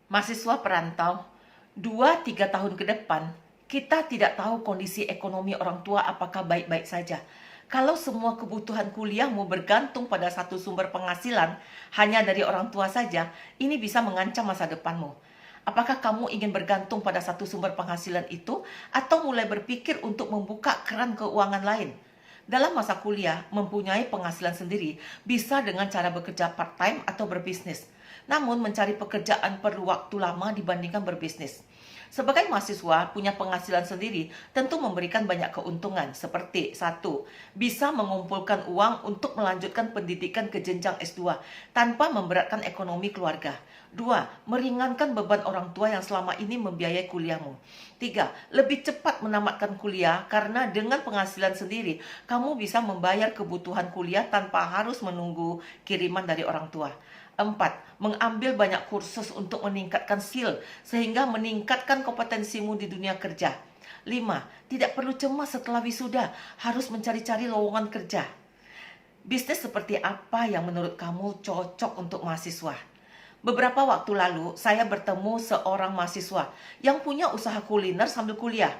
Mahasiswa perantau, 2-3 tahun ke depan, kita tidak tahu kondisi ekonomi orang tua apakah baik-baik saja. Kalau semua kebutuhan kuliahmu bergantung pada satu sumber penghasilan hanya dari orang tua saja, ini bisa mengancam masa depanmu. Apakah kamu ingin bergantung pada satu sumber penghasilan itu atau mulai berpikir untuk membuka keran keuangan lain? Dalam masa kuliah, mempunyai penghasilan sendiri bisa dengan cara bekerja part-time atau berbisnis. Namun, mencari pekerjaan perlu waktu lama dibandingkan berbisnis. Sebagai mahasiswa, punya penghasilan sendiri tentu memberikan banyak keuntungan, seperti 1. Bisa mengumpulkan uang untuk melanjutkan pendidikan ke jenjang S2 tanpa memberatkan ekonomi keluarga. 2. Meringankan beban orang tua yang selama ini membiayai kuliahmu. 3. Lebih cepat menamatkan kuliah karena dengan penghasilan sendiri, kamu bisa membayar kebutuhan kuliah tanpa harus menunggu kiriman dari orang tua. 4. Mengambil banyak kursus untuk meningkatkan skill sehingga meningkatkan kompetensimu di dunia kerja. 5. Tidak perlu cemas setelah wisuda, harus mencari-cari lowongan kerja. Bisnis seperti apa yang menurut kamu cocok untuk mahasiswa? Beberapa waktu lalu, saya bertemu seorang mahasiswa yang punya usaha kuliner sambil kuliah.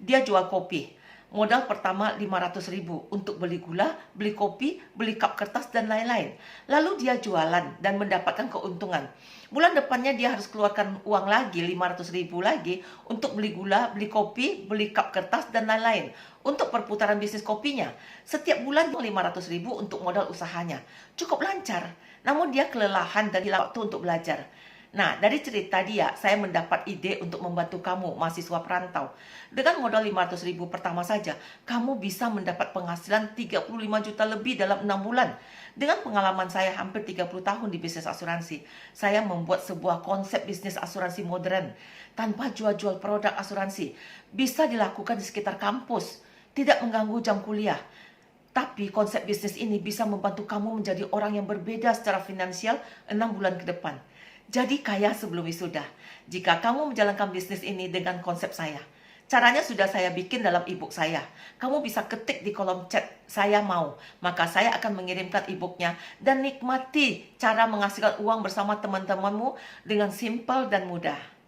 Dia jual kopi. Modal pertama 500.000 untuk beli gula, beli kopi, beli cup kertas, dan lain-lain. Lalu dia jualan dan mendapatkan keuntungan. Bulan depannya dia harus keluarkan uang lagi 500.000 lagi untuk beli gula, beli kopi, beli cup kertas, dan lain-lain. Untuk perputaran bisnis kopinya, setiap bulan 500.000 untuk modal usahanya. Cukup lancar, namun dia kelelahan dan hilang waktu untuk belajar. Nah, dari cerita dia, saya mendapat ide untuk membantu kamu, mahasiswa perantau. Dengan modal 500.000 pertama saja, kamu bisa mendapat penghasilan 35 juta lebih dalam 6 bulan. Dengan pengalaman saya hampir 30 tahun di bisnis asuransi, saya membuat sebuah konsep bisnis asuransi modern tanpa jual-jual produk asuransi. Bisa dilakukan di sekitar kampus, tidak mengganggu jam kuliah. Tapi konsep bisnis ini bisa membantu kamu menjadi orang yang berbeda secara finansial 6 bulan ke depan. Jadi kaya sebelum wisuda. Jika kamu menjalankan bisnis ini dengan konsep saya. Caranya sudah saya bikin dalam e-book saya. Kamu bisa ketik di kolom chat, saya mau. Maka saya akan mengirimkan e-booknya dan nikmati cara menghasilkan uang bersama teman-temanmu dengan simpel dan mudah.